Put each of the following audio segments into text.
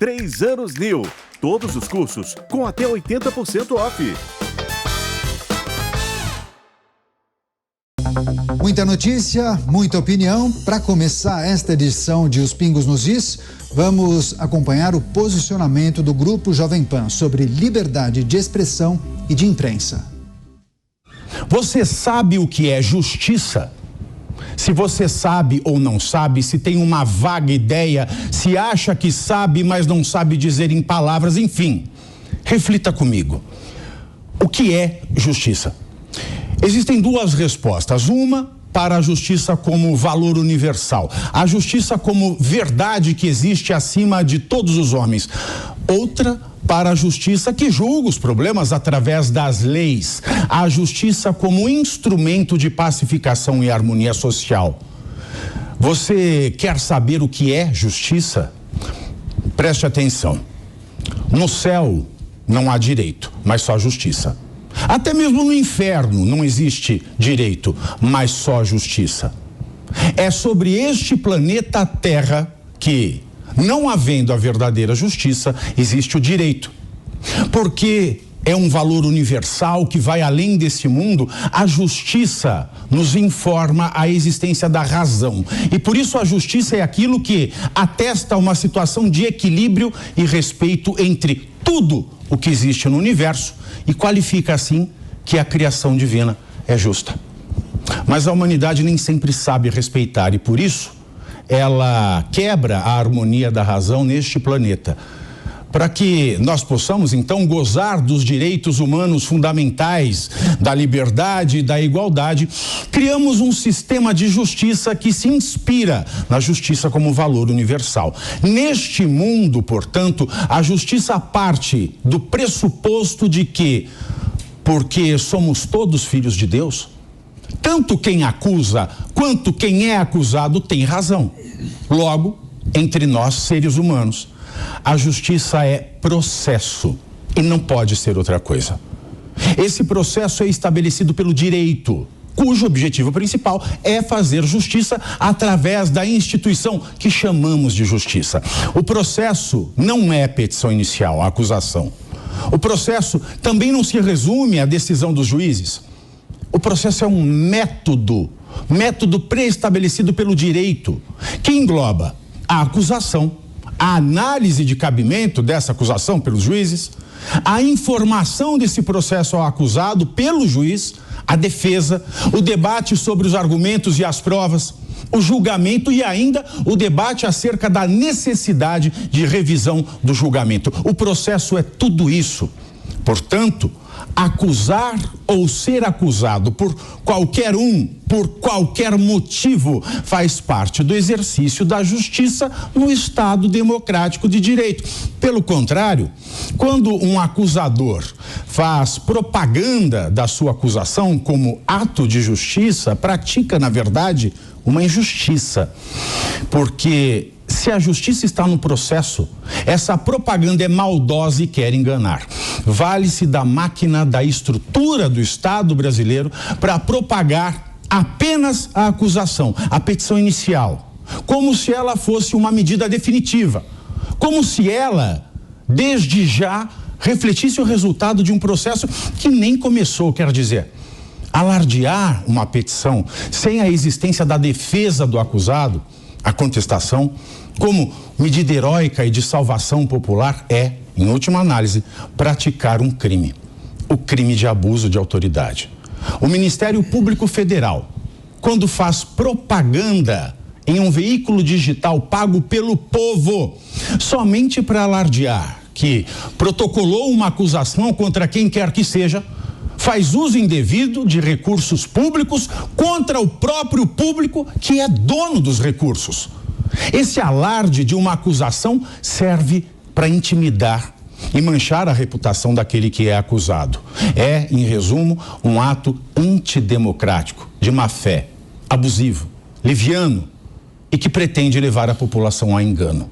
3 anos New. Todos os cursos com até 80% off. Muita notícia, muita opinião. Para começar esta edição de Os Pingos nos Is, vamos acompanhar o posicionamento do Grupo Jovem Pan sobre liberdade de expressão e de imprensa. Você sabe o que é justiça? Se você sabe ou não sabe, se tem uma vaga ideia, se acha que sabe, mas não sabe dizer em palavras, enfim, reflita comigo. O que é justiça? Existem duas respostas. Uma para a justiça como valor universal, a justiça como verdade que existe acima de todos os homens. Outra para a justiça que julga os problemas através das leis, a justiça como instrumento de pacificação e harmonia social. Você quer saber o que é justiça? Preste atenção. No céu não há direito, mas só justiça. Até mesmo no inferno não existe direito, mas só justiça. É sobre este planeta Terra que, não havendo a verdadeira justiça, existe o direito. Porque é um valor universal que vai além desse mundo. A justiça nos informa a existência da razão. E por isso a justiça é aquilo que atesta uma situação de equilíbrio e respeito entre tudo o que existe no universo e qualifica assim que a criação divina é justa. Mas a humanidade nem sempre sabe respeitar e por isso ela quebra a harmonia da razão neste planeta. Para que nós possamos então gozar dos direitos humanos fundamentais, da liberdade e da igualdade, criamos um sistema de justiça que se inspira na justiça como valor universal. Neste mundo, portanto, a justiça parte do pressuposto de que, porque somos todos filhos de Deus, tanto quem acusa quanto quem é acusado tem razão. Logo, entre nós, seres humanos, a justiça é processo e não pode ser outra coisa. Esse processo é estabelecido pelo direito, cujo objetivo principal é fazer justiça através da instituição que chamamos de justiça. O processo não é petição inicial, a acusação. O processo também não se resume à decisão dos juízes. O processo é um método pré-estabelecido pelo direito, que engloba a acusação, a análise de cabimento dessa acusação pelos juízes, a informação desse processo ao acusado pelo juiz, a defesa, o debate sobre os argumentos e as provas, o julgamento e ainda o debate acerca da necessidade de revisão do julgamento. O processo é tudo isso. Portanto, acusar ou ser acusado por qualquer um, por qualquer motivo, faz parte do exercício da justiça no Estado democrático de direito. Pelo contrário, quando um acusador faz propaganda da sua acusação como ato de justiça, pratica, na verdade, uma injustiça. Porque se a justiça está no processo, essa propaganda é maldosa e quer enganar. Vale-se da máquina, da estrutura do Estado brasileiro para propagar apenas a acusação, a petição inicial, como se ela fosse uma medida definitiva, como se ela, desde já, refletisse o resultado de um processo que nem começou, quer dizer. Alardear uma petição sem a existência da defesa do acusado, a contestação, como medida heróica e de salvação popular, é, em última análise, praticar um crime. O crime de abuso de autoridade. O Ministério Público Federal, quando faz propaganda em um veículo digital pago pelo povo, somente para alardear que protocolou uma acusação contra quem quer que seja, faz uso indevido de recursos públicos contra o próprio público que é dono dos recursos. Esse alarde de uma acusação serve para intimidar e manchar a reputação daquele que é acusado. É, em resumo, um ato antidemocrático, de má fé, abusivo, liviano e que pretende levar a população a engano.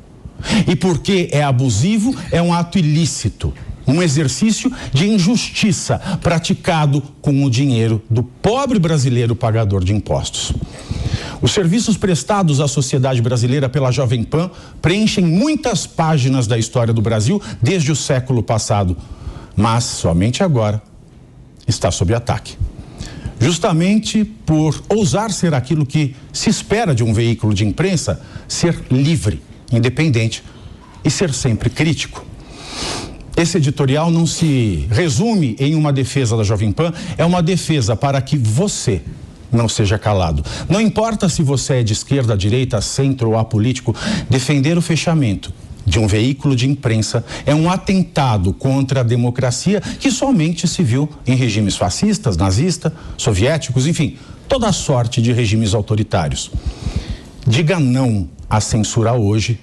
E porque é abusivo, é um ato ilícito. Um exercício de injustiça praticado com o dinheiro do pobre brasileiro pagador de impostos. Os serviços prestados à sociedade brasileira pela Jovem Pan preenchem muitas páginas da história do Brasil desde o século passado, mas somente agora está sob ataque. Justamente por ousar ser aquilo que se espera de um veículo de imprensa, ser livre, independente e ser sempre crítico. Esse editorial não se resume em uma defesa da Jovem Pan, é uma defesa para que você não seja calado. Não importa se você é de esquerda, direita, centro ou apolítico, defender o fechamento de um veículo de imprensa é um atentado contra a democracia que somente se viu em regimes fascistas, nazistas, soviéticos, enfim, toda a sorte de regimes autoritários. Diga não à censura hoje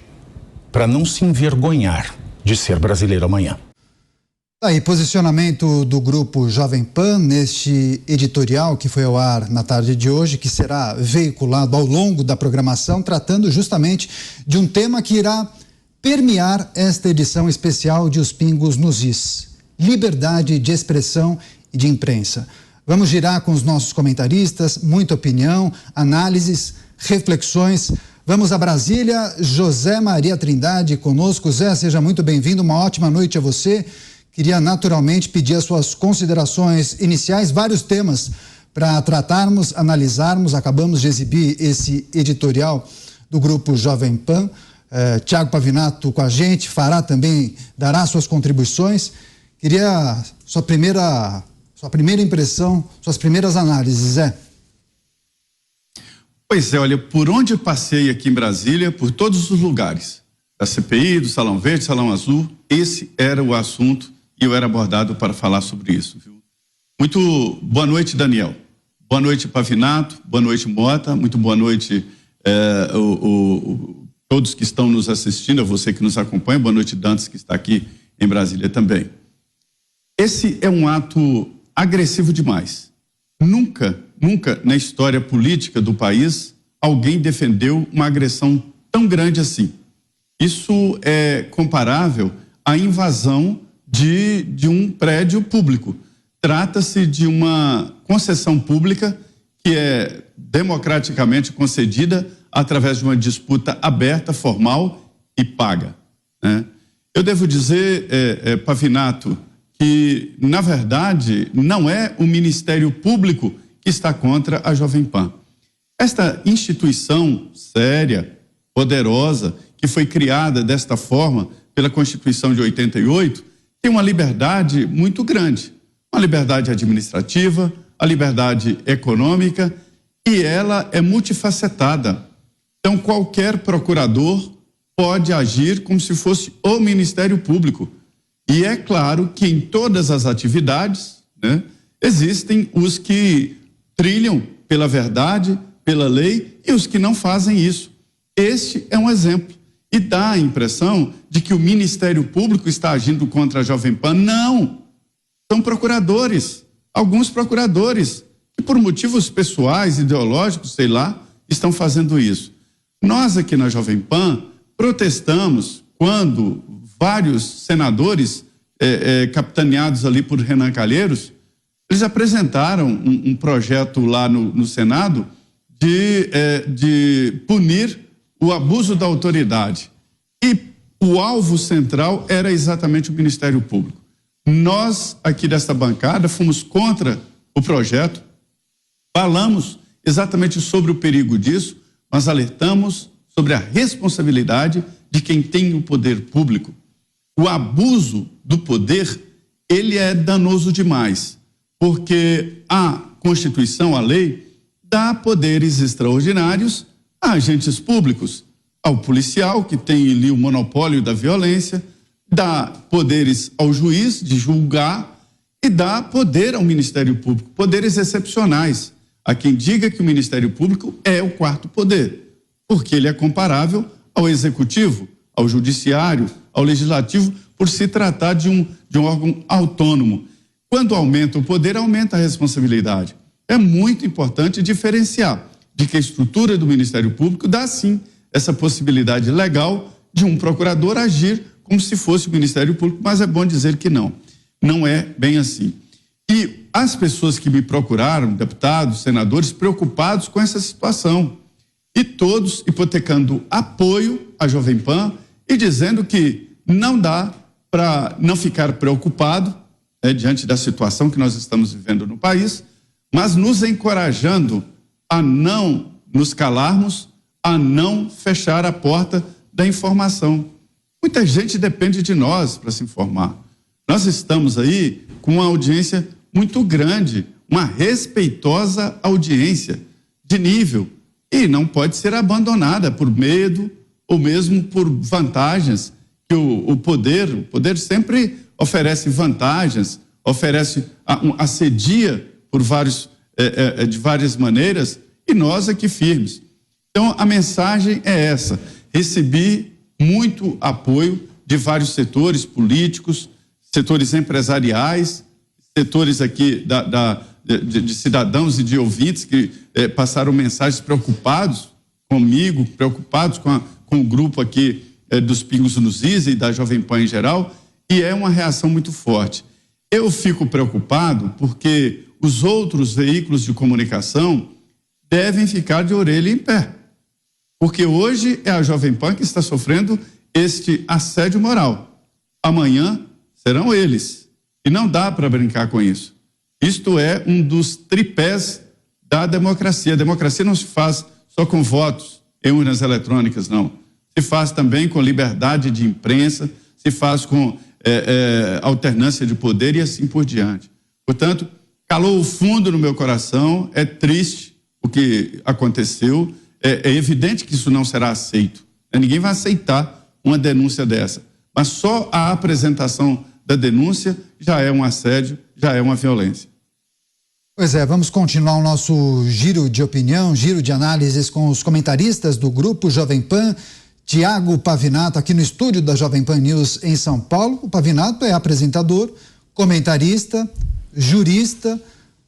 para não se envergonhar de ser brasileiro amanhã. Aí, posicionamento do Grupo Jovem Pan neste editorial que foi ao ar na tarde de hoje, que será veiculado ao longo da programação, tratando justamente de um tema que irá permear esta edição especial de Os Pingos nos Is: liberdade de expressão e de imprensa. Vamos girar com os nossos comentaristas, muita opinião, análises, reflexões. Vamos a Brasília, José Maria Trindade conosco. Zé, seja muito bem-vindo, uma ótima noite a você. Queria naturalmente pedir as suas considerações iniciais, vários temas para tratarmos, analisarmos. Acabamos de exibir esse editorial do Grupo Jovem Pan. Tiago Pavinato com a gente, dará suas contribuições. Queria sua primeira impressão, suas primeiras análises, Zé. Pois é, olha, por onde eu passei aqui em Brasília, por todos os lugares, da CPI, do Salão Verde, Salão Azul, esse era o assunto e eu era abordado para falar sobre isso, viu? Muito boa noite, Daniel. Boa noite, Pavinato. Boa noite, Mota. Muito boa noite, todos que estão nos assistindo, a você que nos acompanha. Boa noite, Dantas, que está aqui em Brasília também. Esse é um ato agressivo demais. Nunca na história política do país alguém defendeu uma agressão tão grande assim. Isso é comparável à invasão de um prédio público. Trata-se de uma concessão pública que é democraticamente concedida através de uma disputa aberta, formal e paga, né? Eu devo dizer, Pavinato, que, na verdade, não é o Ministério Público que está contra a Jovem Pan. Esta instituição séria, poderosa, que foi criada desta forma pela Constituição de 88, tem uma liberdade muito grande. Uma liberdade administrativa, a liberdade econômica, e ela é multifacetada. Então, qualquer procurador pode agir como se fosse o Ministério Público. E é claro que em todas as atividades, né, existem os que trilham pela verdade, pela lei, e os que não fazem isso. Este é um exemplo. E dá a impressão de que o Ministério Público está agindo contra a Jovem Pan. Não! São procuradores, alguns procuradores, que por motivos pessoais, ideológicos, sei lá, estão fazendo isso. Nós aqui na Jovem Pan protestamos quando vários senadores, capitaneados ali por Renan Calheiros, eles apresentaram um projeto lá no Senado de punir o abuso da autoridade. E o alvo central era exatamente o Ministério Público. Nós, aqui desta bancada, fomos contra o projeto, falamos exatamente sobre o perigo disso, mas alertamos sobre a responsabilidade de quem tem o poder público. O abuso do poder, ele é danoso demais, porque a Constituição, a lei, dá poderes extraordinários a agentes públicos, ao policial, que tem ali o monopólio da violência, dá poderes ao juiz de julgar e dá poder ao Ministério Público, poderes excepcionais. Há quem diga que o Ministério Público é o quarto poder, porque ele é comparável ao Executivo, ao Judiciário, ao Legislativo, por se tratar de um órgão autônomo. Quando aumenta o poder, aumenta a responsabilidade. É muito importante diferenciar de que a estrutura do Ministério Público dá, sim, essa possibilidade legal de um procurador agir como se fosse o Ministério Público, mas é bom dizer que não é bem assim. E as pessoas que me procuraram, deputados, senadores, preocupados com essa situação, E todos hipotecando apoio à Jovem Pan e dizendo que não dá para não ficar preocupado, diante da situação que nós estamos vivendo no país, mas nos encorajando a não nos calarmos, a não fechar a porta da informação. Muita gente depende de nós para se informar. Nós estamos aí com uma audiência muito grande, uma respeitosa audiência de nível, e não pode ser abandonada por medo ou mesmo por vantagens que o poder sempre oferece vantagens, assedia por de várias maneiras, e nós aqui firmes. Então a mensagem é essa: recebi muito apoio de vários setores políticos, setores empresariais, setores aqui de cidadãos e de ouvintes que passaram mensagens preocupados comigo, preocupados com o grupo aqui dos Pingos nos Is e da Jovem Pan em geral, e é uma reação muito forte. Eu fico preocupado porque os outros veículos de comunicação devem ficar de orelha em pé, porque hoje é a Jovem Pan que está sofrendo este assédio moral. Amanhã serão eles, e não dá para brincar com isso. Isto é um dos tripés da democracia. A democracia não se faz só com votos em urnas eletrônicas, não. Se faz também com liberdade de imprensa, se faz com alternância de poder e assim por diante. Portanto, calou o fundo no meu coração, é triste o que aconteceu, é evidente que isso não será aceito. Ninguém vai aceitar uma denúncia dessa, mas só a apresentação da denúncia já é um assédio, já é uma violência. Pois é, vamos continuar o nosso giro de opinião, giro de análises com os comentaristas do Grupo Jovem Pan. Tiago Pavinato, aqui no estúdio da Jovem Pan News em São Paulo. O Pavinato é apresentador, comentarista, jurista,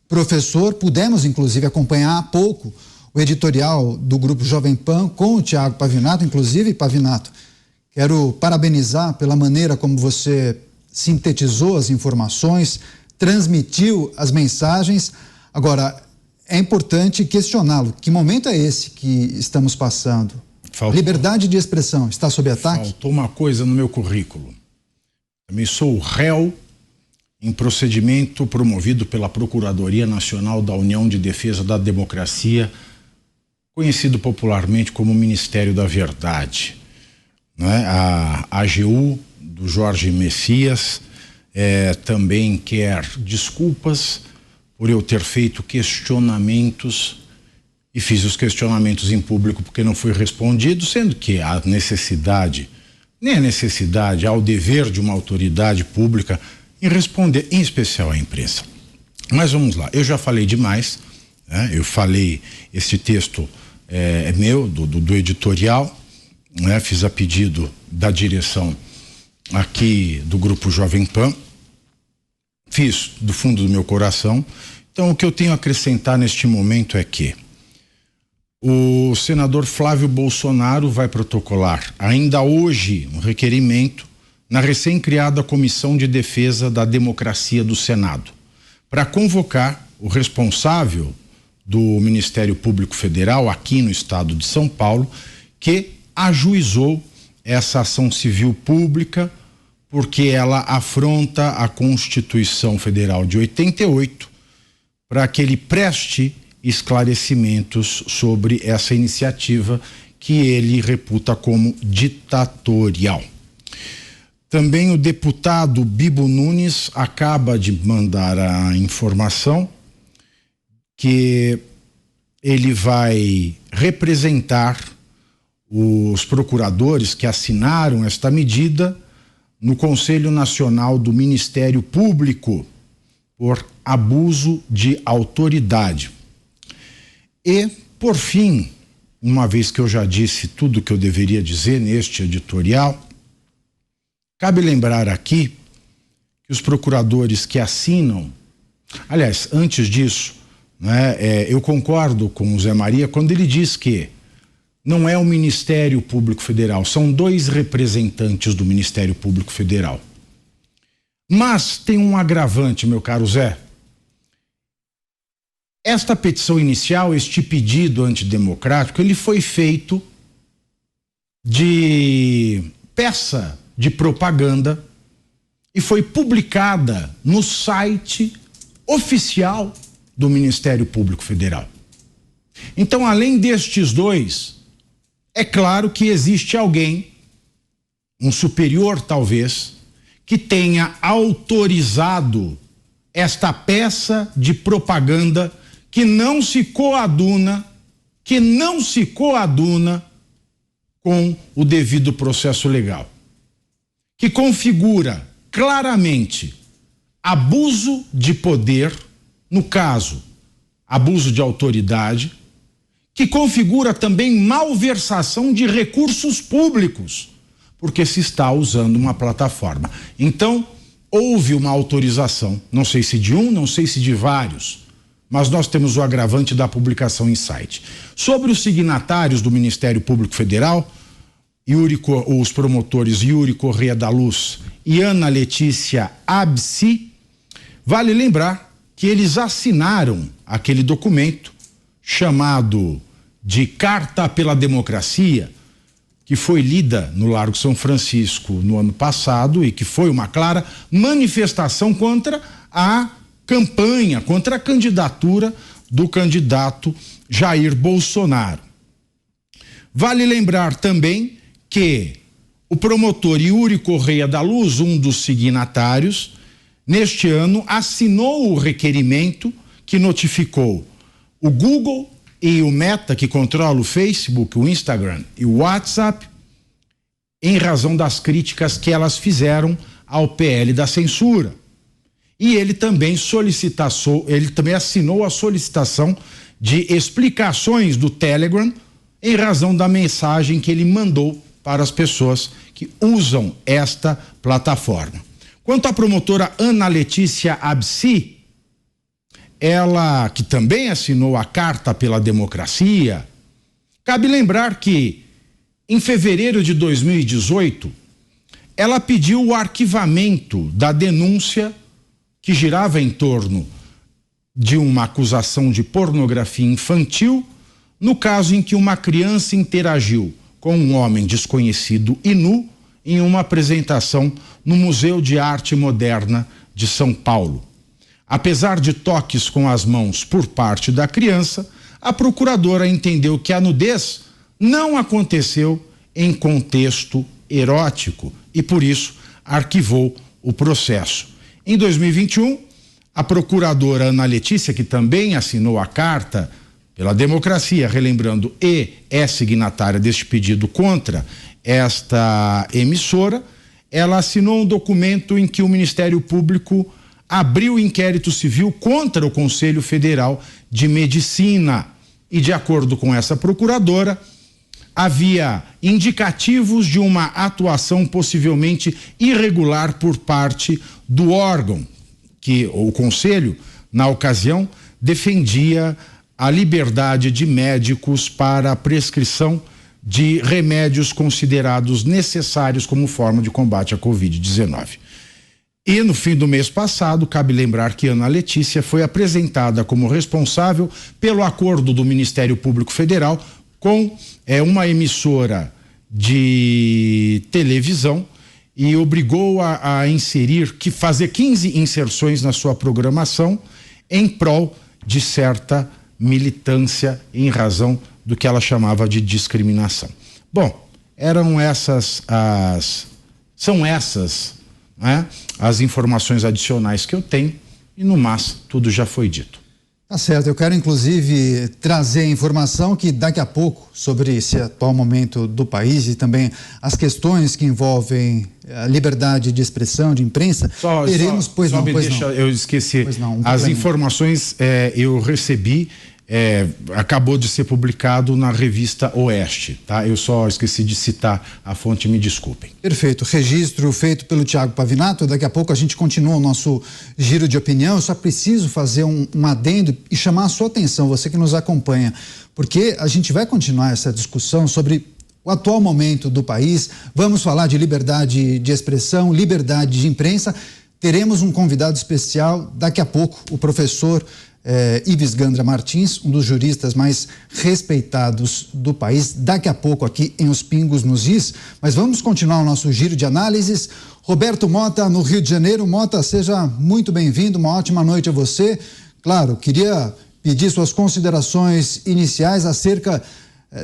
professor. Pudemos, inclusive, acompanhar há pouco o editorial do Grupo Jovem Pan com o Tiago Pavinato. Inclusive, Pavinato, quero parabenizar pela maneira como você sintetizou as informações, transmitiu as mensagens. Agora, é importante questioná-lo. Que momento é esse que estamos passando? Liberdade de expressão está sob ataque? Faltou uma coisa no meu currículo. Também sou réu em procedimento promovido pela Procuradoria Nacional da União de Defesa da Democracia, conhecido popularmente como Ministério da Verdade. Né? A AGU do Jorge Messias também quer desculpas por eu ter feito questionamentos, e fiz os questionamentos em público porque não fui respondido, sendo que a necessidade, nem a necessidade, há o dever de uma autoridade pública em responder, em especial à imprensa. Mas vamos lá, eu já falei demais, né? Eu falei, esse texto é meu, do editorial, né? Fiz a pedido da direção aqui do Grupo Jovem Pan, fiz do fundo do meu coração. Então o que eu tenho a acrescentar neste momento é que o senador Flávio Bolsonaro vai protocolar ainda hoje um requerimento na recém-criada Comissão de Defesa da Democracia do Senado para convocar o responsável do Ministério Público Federal aqui no estado de São Paulo, que ajuizou essa ação civil pública porque ela afronta a Constituição Federal de 88, para que ele preste esclarecimentos sobre essa iniciativa que ele reputa como ditatorial. Também o deputado Bibo Nunes acaba de mandar a informação que ele vai representar os procuradores que assinaram esta medida no Conselho Nacional do Ministério Público por abuso de autoridade. E, por fim, uma vez que eu já disse tudo o que eu deveria dizer neste editorial, cabe lembrar aqui que os procuradores que assinam, aliás, antes disso, né, eu concordo com o Zé Maria quando ele diz que não é o Ministério Público Federal, são 2 representantes do Ministério Público Federal. Mas tem um agravante, meu caro Zé. esta petição inicial, este pedido antidemocrático, ele foi feito de peça de propaganda e foi publicada no site oficial do Ministério Público Federal. Então, além destes dois, é claro que existe alguém, um superior talvez, que tenha autorizado esta peça de propaganda que não se coaduna com o devido processo legal, que configura claramente abuso de poder, no caso, abuso de autoridade, que configura também malversação de recursos públicos, porque se está usando uma plataforma. Então, houve uma autorização, não sei se de um, não sei se de vários, mas nós temos o agravante da publicação em site. Sobre os signatários do Ministério Público Federal, os promotores Yuri Correia da Luz e Ana Letícia Absi, vale lembrar que eles assinaram aquele documento chamado de Carta pela Democracia, que foi lida no Largo São Francisco no ano passado e que foi uma clara manifestação contra a campanha, contra a candidatura do candidato Jair Bolsonaro. Vale lembrar também que o promotor Yuri Correia da Luz, um dos signatários, neste ano assinou o requerimento que notificou o Google e o Meta, que controla o Facebook, o Instagram e o WhatsApp, em razão das críticas que elas fizeram ao PL da censura. E ele também assinou a solicitação de explicações do Telegram em razão da mensagem que ele mandou para as pessoas que usam esta plataforma. Quanto à promotora Ana Letícia Absi, ela que também assinou a Carta pela Democracia, cabe lembrar que em fevereiro de 2018 ela pediu o arquivamento da denúncia que girava em torno de uma acusação de pornografia infantil, no caso em que uma criança interagiu com um homem desconhecido e nu em uma apresentação no Museu de Arte Moderna de São Paulo. Apesar de toques com as mãos por parte da criança, a procuradora entendeu que a nudez não aconteceu em contexto erótico e, por isso, arquivou o processo. Em 2021, a procuradora Ana Letícia, que também assinou a Carta pela Democracia, relembrando, e é signatária deste pedido contra esta emissora, ela assinou um documento em que o Ministério Público abriu inquérito civil contra o Conselho Federal de Medicina. E, de acordo com essa procuradora, havia indicativos de uma atuação possivelmente irregular por parte do órgão, que o Conselho, na ocasião, defendia a liberdade de médicos para a prescrição de remédios considerados necessários como forma de combate à Covid-19. E no fim do mês passado, cabe lembrar que Ana Letícia foi apresentada como responsável pelo acordo do Ministério Público Federal com uma emissora de televisão e obrigou a fazer 15 inserções na sua programação em prol de certa militância em razão do que ela chamava de discriminação. Bom, são essas as informações adicionais que eu tenho e no mais tudo já foi dito. Tá certo, eu quero inclusive trazer a informação que daqui a pouco sobre esse atual momento do país e também as questões que envolvem a liberdade de expressão, de imprensa, teremos, eu esqueci, as informações eu recebi, acabou de ser publicado na revista Oeste, tá? Eu só esqueci de citar a fonte, me desculpem. Perfeito, registro feito pelo Thiago Pavinato. Daqui a pouco a gente continua o nosso giro de opinião. Eu só preciso fazer um adendo e chamar a sua atenção, você que nos acompanha, porque a gente vai continuar essa discussão sobre o atual momento do país. Vamos falar de liberdade de expressão, liberdade de imprensa. Teremos um convidado especial daqui a pouco, o professor Ives Gandra Martins, um dos juristas mais respeitados do país, daqui a pouco aqui em Os Pingos nos Is. Mas vamos continuar o nosso giro de análises. Roberto Mota, no Rio de Janeiro. Mota, seja muito bem-vindo, uma ótima noite a você. Claro, queria pedir suas considerações iniciais acerca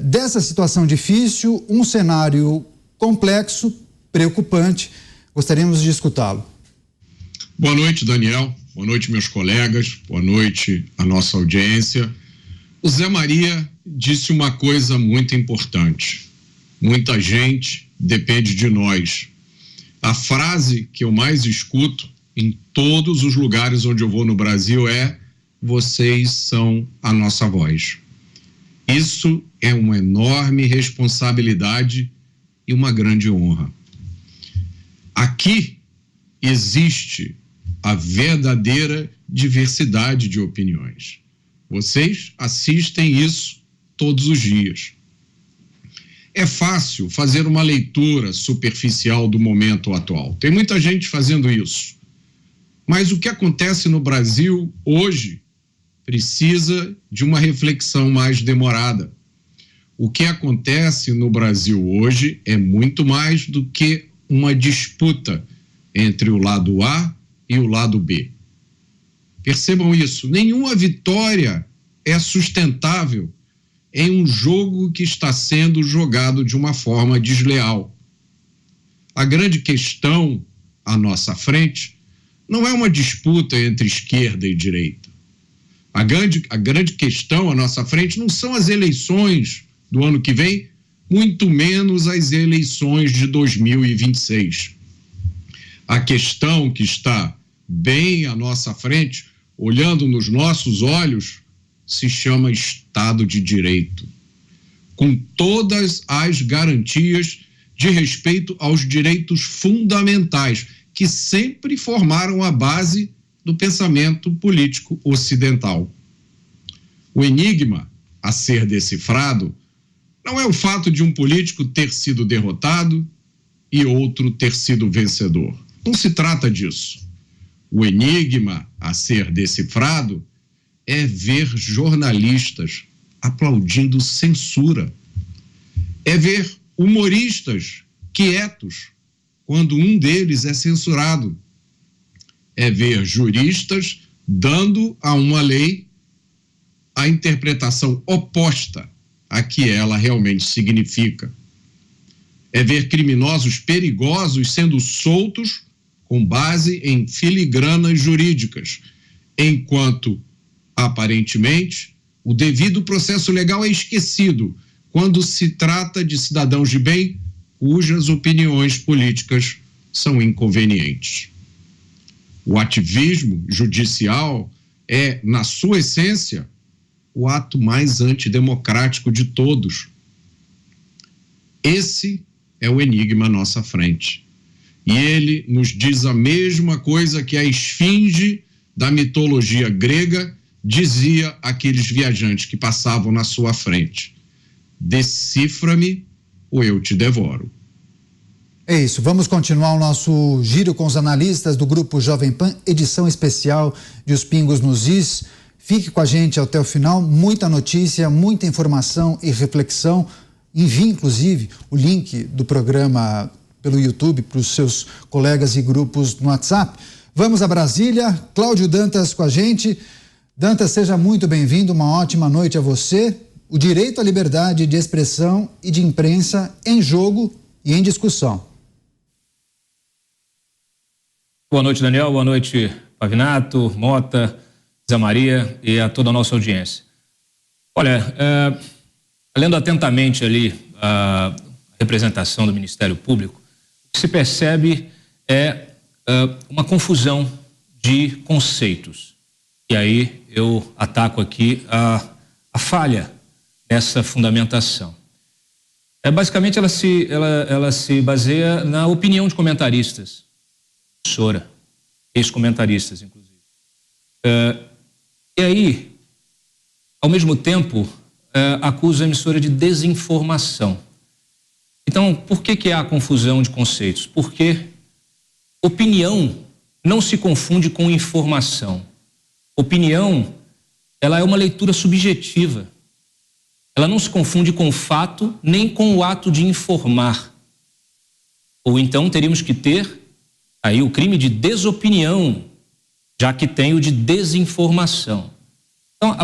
dessa situação difícil, um cenário complexo, preocupante. Gostaríamos de escutá-lo. Boa noite, Daniel. Boa noite, meus colegas. Boa noite, a nossa audiência. O Zé Maria disse uma coisa muito importante. Muita gente depende de nós. A frase que eu mais escuto em todos os lugares onde eu vou no Brasil é: vocês são a nossa voz. Isso é uma enorme responsabilidade e uma grande honra. Aqui existe a verdadeira diversidade de opiniões. Vocês assistem isso todos os dias. É fácil fazer uma leitura superficial do momento atual. Tem muita gente fazendo isso. Mas o que acontece no Brasil hoje precisa de uma reflexão mais demorada. O que acontece no Brasil hoje é muito mais do que uma disputa entre o lado A e o lado B. Percebam isso, nenhuma vitória é sustentável em um jogo que está sendo jogado de uma forma desleal. A grande questão à nossa frente não é uma disputa entre esquerda e direita. A grande questão à nossa frente não são as eleições do ano que vem, muito menos as eleições de 2026. A questão que está bem à nossa frente, olhando nos nossos olhos, se chama Estado de Direito, com todas as garantias de respeito aos direitos fundamentais que sempre formaram a base do pensamento político ocidental. O enigma a ser decifrado não é o fato de um político ter sido derrotado e outro ter sido vencedor. Não se trata disso. O enigma a ser decifrado é ver jornalistas aplaudindo censura. É ver humoristas quietos quando um deles é censurado. É ver juristas dando a uma lei a interpretação oposta a que ela realmente significa. É ver criminosos perigosos sendo soltos com base em filigranas jurídicas, enquanto, aparentemente, o devido processo legal é esquecido quando se trata de cidadãos de bem cujas opiniões políticas são inconvenientes. O ativismo judicial é, na sua essência, o ato mais antidemocrático de todos. Esse é o enigma à nossa frente. E ele nos diz a mesma coisa que a esfinge da mitologia grega dizia àqueles viajantes que passavam na sua frente: decifra-me ou eu te devoro. É isso, vamos continuar o nosso giro com os analistas do Grupo Jovem Pan, edição especial de Os Pingos nos Is. Fique com a gente até o final, muita notícia, muita informação e reflexão. Envie, inclusive, o link do programa pelo YouTube para os seus colegas e grupos no WhatsApp. Vamos a Brasília, Cláudio Dantas com a gente. Dantas, seja muito bem-vindo, uma ótima noite a você. O direito à liberdade de expressão e de imprensa em jogo e em discussão. Boa noite, Daniel. Boa noite, Pavinato, Mota, Zé Maria e a toda a nossa audiência. Olha, lendo atentamente ali a representação do Ministério Público, o que se percebe é uma confusão de conceitos. E aí eu ataco aqui a falha nessa fundamentação. Basicamente, ela se baseia na opinião de comentaristas, professora, ex-comentaristas, inclusive. E aí, ao mesmo tempo, acusa a emissora de desinformação. Então, por que há confusão de conceitos? Porque opinião não se confunde com informação. Opinião ela é uma leitura subjetiva. Ela não se confunde com o fato nem com o ato de informar. Ou então teríamos que ter aí o crime de desopinião, já que tem o de desinformação. Então,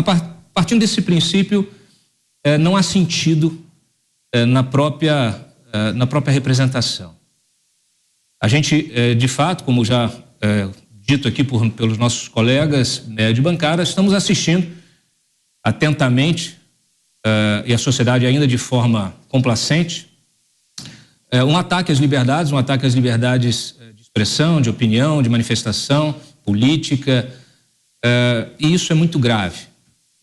partindo desse princípio, não há sentido na própria representação. A gente, de fato, como já dito aqui pelos nossos colegas de bancada, estamos assistindo atentamente, e a sociedade ainda de forma complacente, um ataque às liberdades de expressão, de opinião, de manifestação política, e isso é muito grave.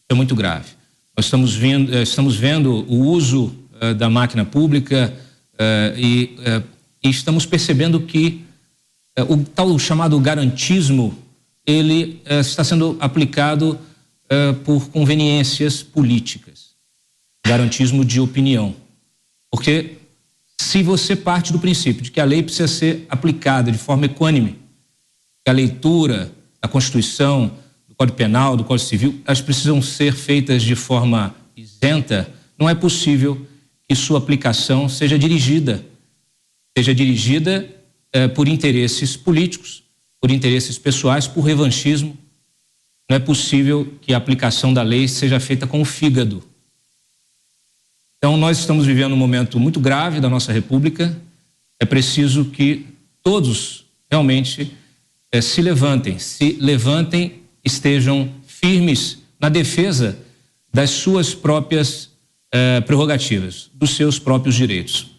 É muito grave. Nós estamos vendo o uso da máquina pública e estamos percebendo que o tal chamado garantismo, ele está sendo aplicado por conveniências políticas. Garantismo de opinião. Porque se você parte do princípio de que a lei precisa ser aplicada de forma equânime, que a leitura da Constituição, do Código Penal, do Código Civil, elas precisam ser feitas de forma isenta, não é possível que sua aplicação seja dirigida por interesses políticos, por interesses pessoais, por revanchismo. Não é possível que a aplicação da lei seja feita com o fígado. Então, nós estamos vivendo um momento muito grave da nossa República. É preciso que todos realmente se levantem, estejam firmes na defesa das suas próprias prerrogativas, dos seus próprios direitos.